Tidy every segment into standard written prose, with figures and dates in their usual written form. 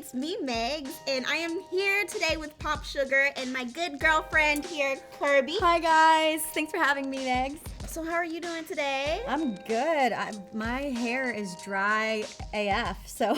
it's me, Megs, and I am here today with POPSUGAR and my good girlfriend here, Kirby. Hi guys, thanks for having me, Megs. So how are you doing today? I'm good. My hair is dry AF, so.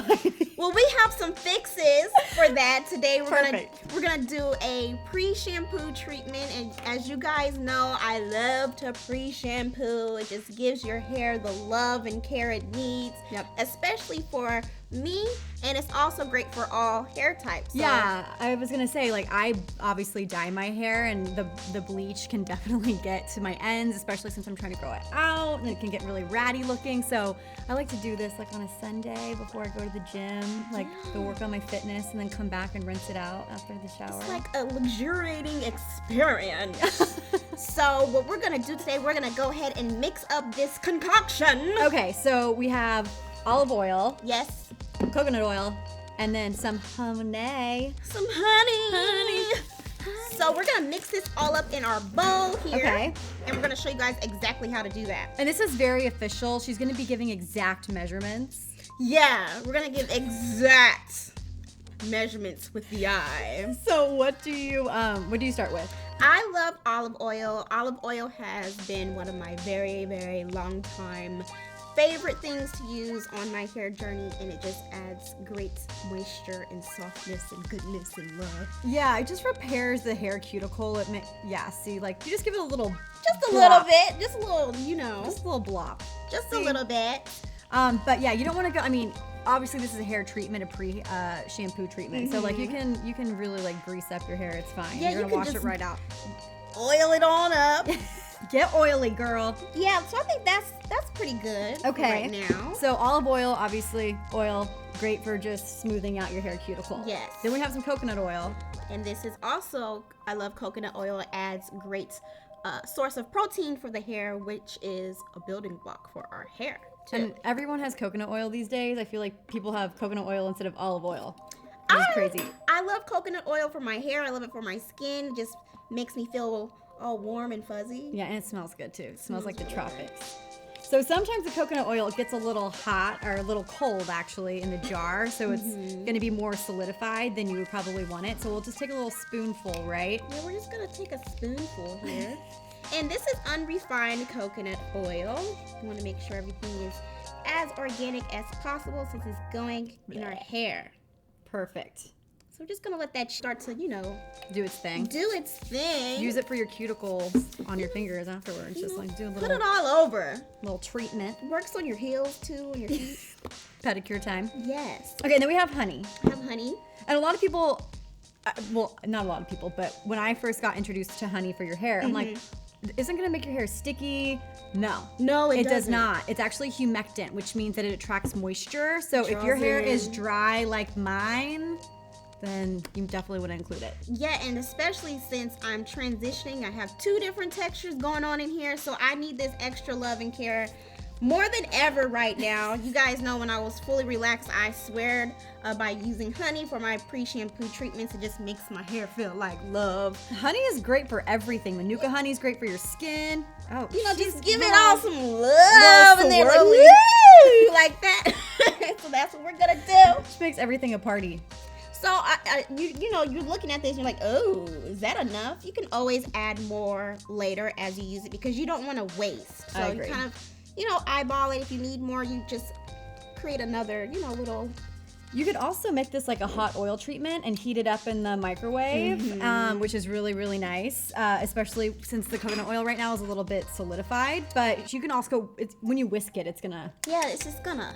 Well, we have some fixes for that today. Perfect. We're gonna do a pre-shampoo treatment, and as you guys know, I love to pre-shampoo. It just gives your hair the love and care it needs. Yep. Especially for me, and it's also great for all hair types. So. Yeah, I was gonna say, like, I obviously dye my hair, and the bleach can definitely get to my ends, especially since I'm trying to grow it out, and it can get really ratty looking. So I like to do this like on a Sunday before I go to the gym, like go work on my fitness, and then come back and rinse it out after the shower. It's like a luxuriating experience. So what we're gonna do today, we're gonna go ahead and mix up this concoction. Okay, so we have olive oil, Yes. coconut oil, and then some honey. Some honey. So we're gonna mix this all up in our bowl here. Okay. And we're gonna show you guys exactly how to do that. And this is very official. She's gonna be giving exact measurements. Yeah, we're gonna give exact measurements with the eye. So what do you start with? I love olive oil. Olive oil has been one of my very, very long time favorite things to use on my hair journey, and it just adds great moisture and softness and goodness and love. Yeah, it just repairs the hair cuticle. See, like, you just give it a little Just a blop. little bit, just a little, Just a little blop. just See? a little bit. But yeah, you don't want to go, I mean, obviously this is a hair treatment, a pre-shampoo treatment. So like you can really like grease up your hair. It's fine. Yeah, You're you gonna can wash just- it right out. Oil it on up. Get oily, girl. Yeah, so I think that's pretty good for Okay. right now. So olive oil, obviously, oil, great for just smoothing out your hair cuticle. Yes. Then we have some coconut oil. And this is also, I love coconut oil. It adds great source of protein for the hair, which is a building block for our hair too. And everyone has coconut oil these days. I feel like people have coconut oil instead of olive oil. Which is crazy. I love coconut oil for my hair. I love it for my skin. It just makes me feel all warm and fuzzy. Yeah, and it smells good too. It smells like the tropics. So sometimes the coconut oil gets a little hot or a little cold actually in the jar, so it's going to be more solidified than you would probably want it. So we'll just take a little spoonful, right? Yeah, we're just gonna take a spoonful here. And this is unrefined coconut oil. You want to make sure everything is as organic as possible since it's going in our hair. Perfect. So we're just gonna let that start to, Do its thing. do its thing. Use it for your cuticles on your fingers afterwards. Just like do a Put it little all over. treatment. Works on your heels too, on your feet. Pedicure time. Yes. Okay, then we have honey. I have honey. And a lot of people, well, not a lot of people, but when I first got introduced to honey for your hair, I'm like, isn't gonna make your hair sticky? No. No, it does doesn't. not. It's actually humectant, which means that it attracts moisture. So if your hair is dry like mine, then you definitely would include it. Yeah, and especially since I'm transitioning, I have 2 different textures going on in here, so I need this extra love and care more than ever right now. You guys know when I was fully relaxed, I swear by using honey for my pre-shampoo treatments. It just makes my hair feel like love. Honey is great for everything. Manuka honey is great for your skin. Oh, Just give it all some love and then like, swirly. woo, like that. So that's what we're gonna do. Which makes everything a party. So you're looking at this and you're like, oh, is that enough? You can always add more later as you use it because you don't want to waste. So I you agree. kind of, eyeball it. If you need more, you just create another, little. You could also make this like a hot oil treatment and heat it up in the microwave, which is really, really nice, especially since the coconut oil right now is a little bit solidified. But you can also, when you whisk it, it's gonna It's just gonna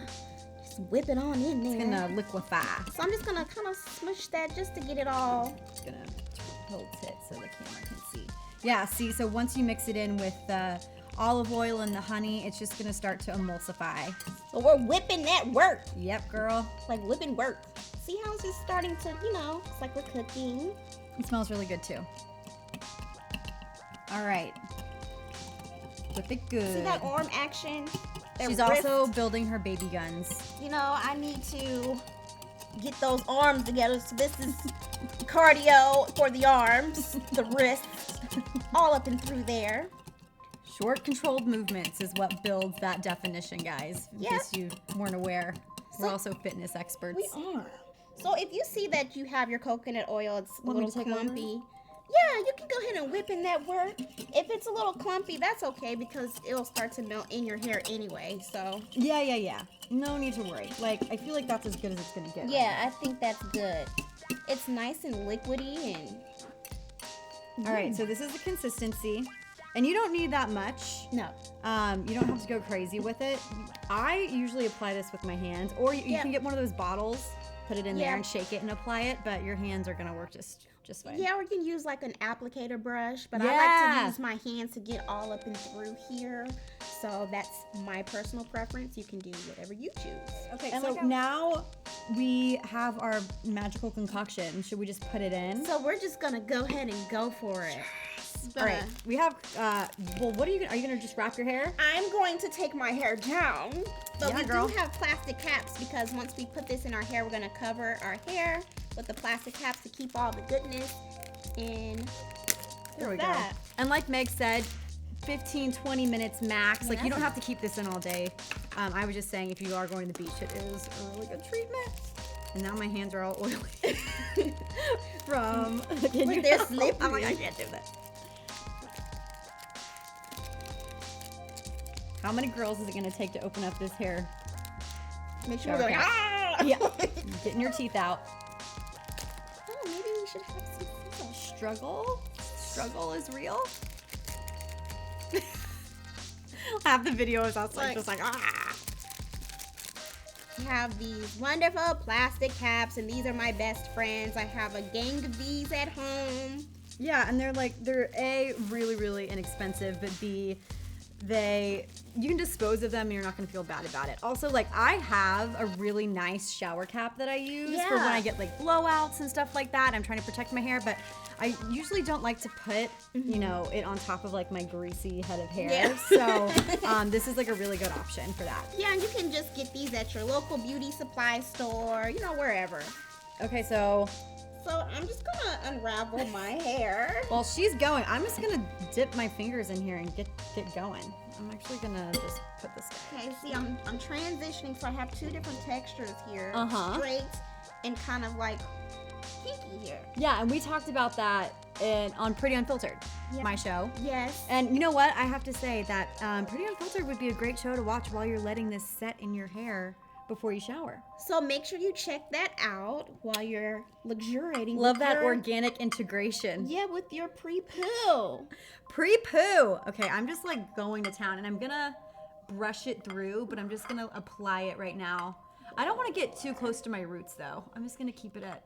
whip it on in there. It's gonna liquefy. So I'm just gonna kind of smush that just to get it all. Just gonna tilt it so the camera can see. Yeah, see, so once you mix it in with the olive oil and the honey, it's just gonna start to emulsify. So we're whipping that work. Yep, girl. Like whipping work. See how it's just starting to, it's like we're cooking. It smells really good too. All right. Whip it good. See that arm action? That She's wrist? also building her baby guns. I need to get those arms together. So this is cardio for the arms, the wrists, all up and through there. Short, controlled movements is what builds that definition, guys. In Yeah. case you weren't aware. We're So- also fitness experts. We are. So if you see that you have your coconut oil, it's a Want me little to take over? clumpy. Yeah, you can go ahead and whip in that work. If it's a little clumpy, that's okay because it'll start to melt in your hair anyway. So Yeah. No need to worry. Like, I feel like that's as good as it's gonna get. yeah, I think that's good. It's nice and liquidy and All right, so this is the consistency. And you don't need that much. no. You don't have to go crazy with it. I usually apply this with my hands, or you Yeah. can get one of those bottles, put it in Yeah. there and shake it and apply it, but your hands are gonna work just fine. Yeah, or you can use like an applicator brush, but I Yeah. like to use my hands to get all up and through here. So that's my personal preference. You can do whatever you choose. Okay, And so like now we have our magical concoction. Should we just put it in? So we're just gonna go ahead and go for it. All right, we have, well, what are you gonna just wrap your hair? I'm going to take my hair down, but Yeah, we girl. do have plastic caps because once we put this in our hair, we're gonna cover our hair with the plastic caps to keep all the goodness in. There we that. go. And like Meg said, 15, 20 minutes max. Yeah, Like, you that's don't have to keep this in all day. I was just saying, if you are going to the beach, it is a really good treatment. And now my hands are all oily from But they're slippery. Oh my God, I can't do this. How many girls is it gonna take to open up this hair? Make sure Okay. we're going, ah! Yeah, getting your teeth out. Oh, maybe we should have some scissors. Struggle is real. Half the video is us like just like ah. We have these wonderful plastic caps, and these are my best friends. I have a gang of these at home. Yeah, and they're A, really inexpensive, but B, you can dispose of them and you're not gonna feel bad about it. Also, like, I have a really nice shower cap that I use for when Yeah. I get like blowouts and stuff like that. I'm trying to protect my hair, but I usually don't like to put, you know, it on top of like my greasy head of hair. Yeah. So this is like a really good option for that. Yeah, and you can just get these at your local beauty supply store, you know, wherever. Okay, so So I'm just gonna unravel my hair. while she's going, I'm just gonna dip my fingers in here and get going. I'm actually gonna just put this down. Okay, see, I'm transitioning, so I have two different textures here. Uh-huh. Straight and kind of like kinky here. Yeah, and we talked about that on Pretty Unfiltered, Yeah. my show. Yes. And you know what? I have to say that Pretty Unfiltered would be a great show to watch while you're letting this set in your hair before you shower. So make sure you check that out while you're luxuriating. Love with that your- organic integration. Yeah, with your pre-poo. Pre-poo. Okay, I'm just like going to town and I'm gonna brush it through, but I'm just gonna apply it right now. I don't want to get too close to my roots though. I'm just gonna keep it at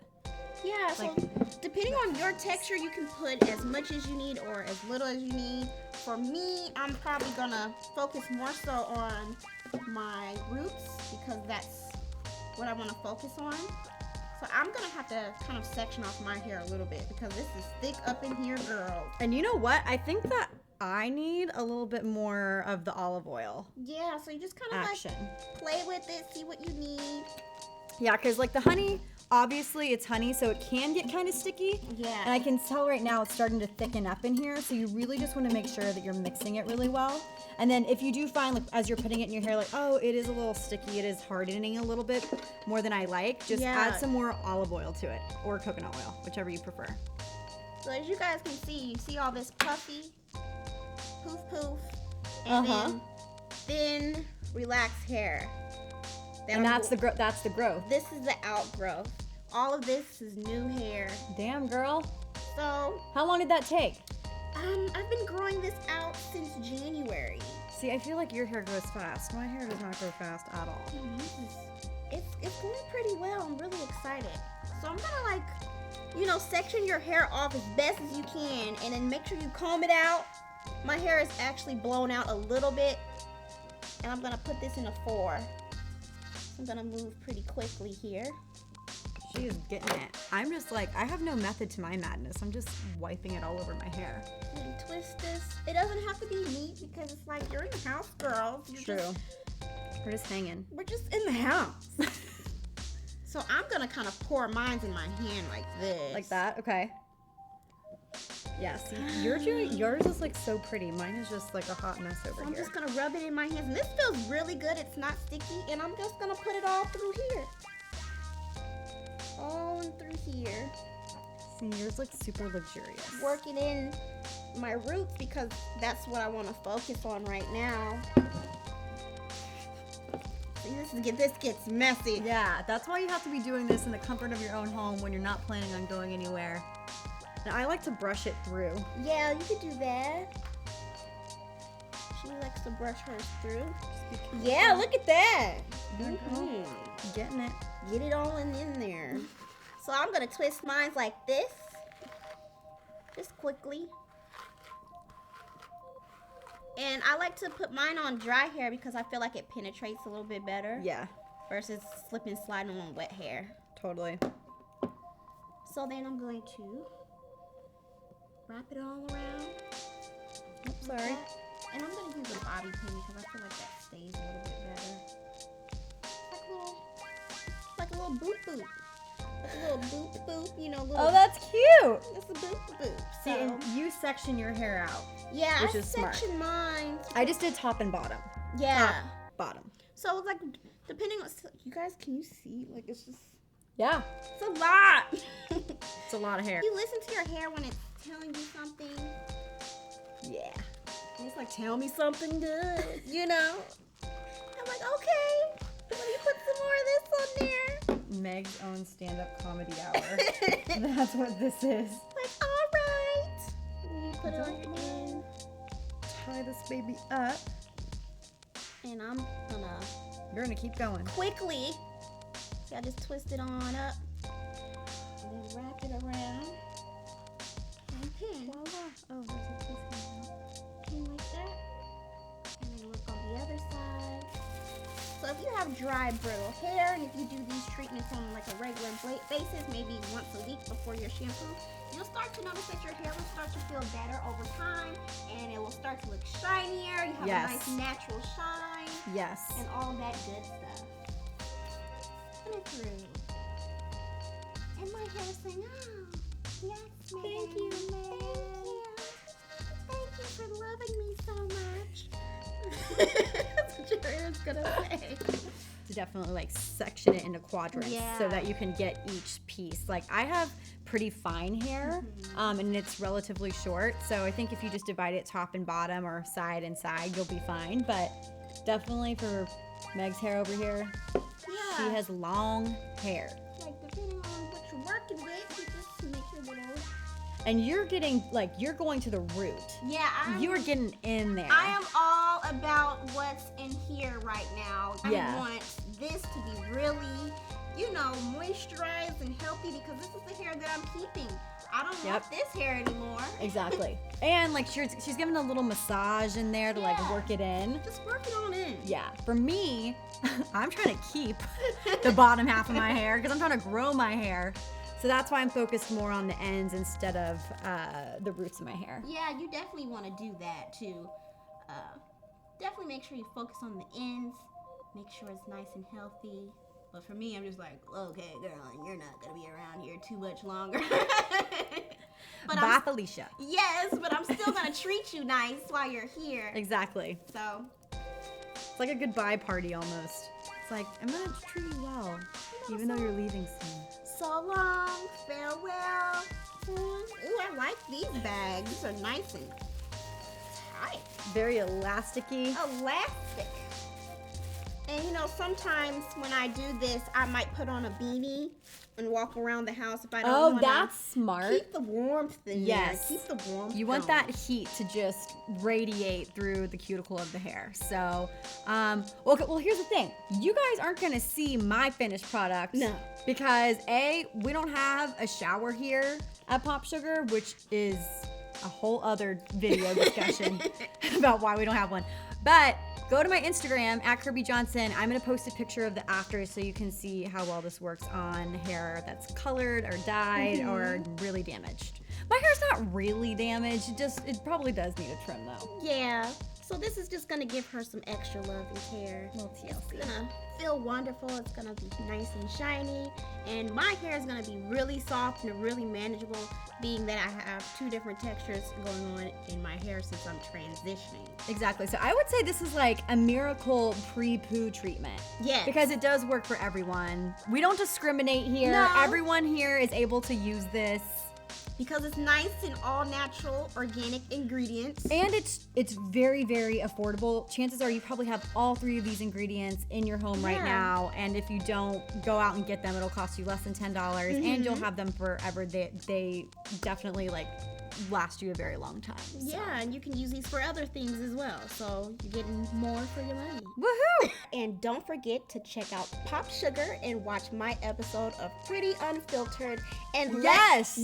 Yeah, so like depending on your texture, you can put as much as you need or as little as you need. For me, I'm probably gonna focus more so on my roots because that's what I want to focus on. So I'm gonna have to kind of section off my hair a little bit because this is thick up in here, girl. And you know what? I think that I need a little bit more of the olive oil Yeah, so you just kind of action. like play with it, see what you need. Yeah, because like the honey, obviously it's honey, so it can get kind of sticky. Yeah. And I can tell right now it's starting to thicken up in here, so you really just want to make sure that you're mixing it really well. And then if you do find, like, as you're putting it in your hair, like, oh, it is a little sticky, it is hardening a little bit more than I like, just Yeah. add some more olive oil to it, or coconut oil, whichever you prefer. So as you guys can see, you see all this puffy, poof, and Uh-huh. then thin, relaxed hair. And That'll go- that's the growth. This is the outgrowth. All of this is new hair. Damn, girl. So, How long did that take? I've been growing this out since January. See, I feel like your hair grows fast. My hair does not grow fast at all. It's going pretty well. I'm really excited. So I'm gonna like, you know, section your hair off as best as you can, and then make sure you comb it out. My hair is actually blown out a little bit, and I'm gonna put this in a 4. I'm gonna move pretty quickly here. She is getting it. I'm just like, I have no method to my madness. I'm just wiping it all over my hair. And twist this. It doesn't have to be neat because it's like you're in the house, girls. We're just hanging. We're just in the house. So I'm gonna kind of pour mine in my hand like this. Like that? Okay. Yeah, see, yours is like so pretty. Mine is just like a hot mess over So I'm here. just gonna rub it in my hands, and this feels really good. It's not sticky, and I'm just gonna put it all through here. here. See, yours looks super luxurious. Working in my roots because that's what I want to focus on right now. See, this gets messy. Yeah, that's why you have to be doing this in the comfort of your own home when you're not planning on going anywhere. And I like to brush it through. Yeah, you could do that. She likes to brush hers through. Yeah, look at that. Getting it. Get it all in there. So I'm going to twist mine like this. Just quickly. And I like to put mine on dry hair because I feel like it penetrates a little bit better. Yeah. Versus slip and sliding on wet hair. Totally. So then I'm going to wrap it all around. Oops, sorry. And I'm going to use a bobby pin because I feel like that stays a little bit better. Like a little boop boop. Like a little boop boop, you know. Little, Oh, that's cute. It's a boop boop. See, and you section your hair out. Yeah, which I is smart. section mine. I just did top and bottom. Yeah. Top, bottom. So it's like, depending on, you guys, can you see? Like, it's just, Yeah. it's a lot. It's a lot of hair. You listen to your hair when it's telling you something. Yeah. And it's like, tell me something good, you know? I'm like, okay, let me put some more of this on there. Meg's own stand-up comedy hour. That's what this is. Like, all right. You put it on your end. Tie this baby up. And I'm gonna You're gonna keep going. quickly, see, I just twist it on up. And then wrap it around. And pin. Oh, there's a piece coming out. Pin like that. And then look on the other side. So if you have dry, brittle hair, and if you do these treatments on like a regular basis, maybe once a week before your shampoo, you'll start to notice that your hair will start to feel better over time, and it will start to look shinier. You have Yes. a nice natural shine, Yes. and all that good stuff. Put it through. And my hair is saying, oh, yes, ma'am. Thank you, Thank you. Thank you for loving me so much. That's what your hair is gonna say. To definitely like section it into quadrants Yeah. so that you can get each piece. Like I have pretty fine hair, and it's relatively short. So I think if you just divide it top and bottom or side and side, you'll be fine. But definitely for Meg's hair over here, Yeah. she has long hair. Like depending on what you're working with, you just make your little. And you're getting, like, you're going to the root. Yeah, You are getting in there. I am all about what's in here right now. Yeah. I want this to be really, you know, moisturized and healthy because this is the hair that I'm keeping. I don't want this hair anymore. Exactly. And, like, she's giving a little massage in there to, like, Yeah. work it in. Just work it on in. Yeah. For me, I'm trying to keep the bottom half of my hair because I'm trying to grow my hair. So that's why I'm focused more on the ends instead of the roots of my hair. Yeah, you definitely want to do that too. Definitely make sure you focus on the ends. Make sure it's nice and healthy. But for me, I'm just like, okay, girl, you're not gonna be around here too much longer. But Bye, Felicia. yes, but I'm still gonna treat you nice while you're here. Exactly. So It's like a goodbye party almost. It's like, I'm going to treat you well, even though you're leaving soon. so long, farewell. Ooh, I like these bags. These are nice and tight. Very elasticy. Elastic. And you know, sometimes when I do this, I might put on a beanie and walk around the house if I don't Oh, want that's smart. keep the warmth in Yes. there. Keep the warmth. You want going. that heat to just radiate through the cuticle of the hair. So, well, here's the thing. You guys aren't going to see my finished product. No. Because A, we don't have a shower here at POPSUGAR, which is a whole other video discussion about why we don't have one. But go to my Instagram at Kirby Johnson. I'm gonna post a picture of the after so you can see how well this works on hair that's colored or dyed or really damaged. My hair's not really damaged. It probably does need a trim though. Yeah. So this is just gonna give her some extra love and care. Little It's TLC. gonna feel wonderful. It's gonna be nice and shiny. And my hair is gonna be really soft and really manageable, being that I have 2 different textures going on in my hair since I'm transitioning. Exactly. So I would say this is like a miracle pre-poo treatment. Yes. Because it does work for everyone. We don't discriminate here. No. Everyone here is able to use this. Because it's nice and all natural, organic ingredients. And it's very, very affordable. Chances are you probably have all 3 of these ingredients in your home right Yeah. now. And if you don't go out and get them, it'll cost you less than $10. And you'll have them forever. They definitely like last you a very long time. So. Yeah, and you can use these for other things as well. So you're getting more for your money. Woohoo! And don't forget to check out POPSUGAR and watch my episode of Pretty Unfiltered. And let us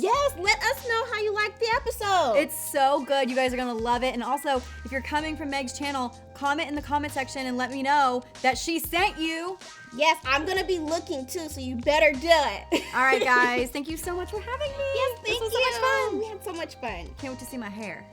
know how you like the episode. It's so good. You guys are going to love it. And also, if you're coming from Meg's channel, comment in the comment section and let me know that she sent you. Yes, I'm going to be looking too, so you better do it. All right, guys. Thank you so much for having me. Yes, thank This was you. so much fun. We had so much fun. Can't wait to see my hair.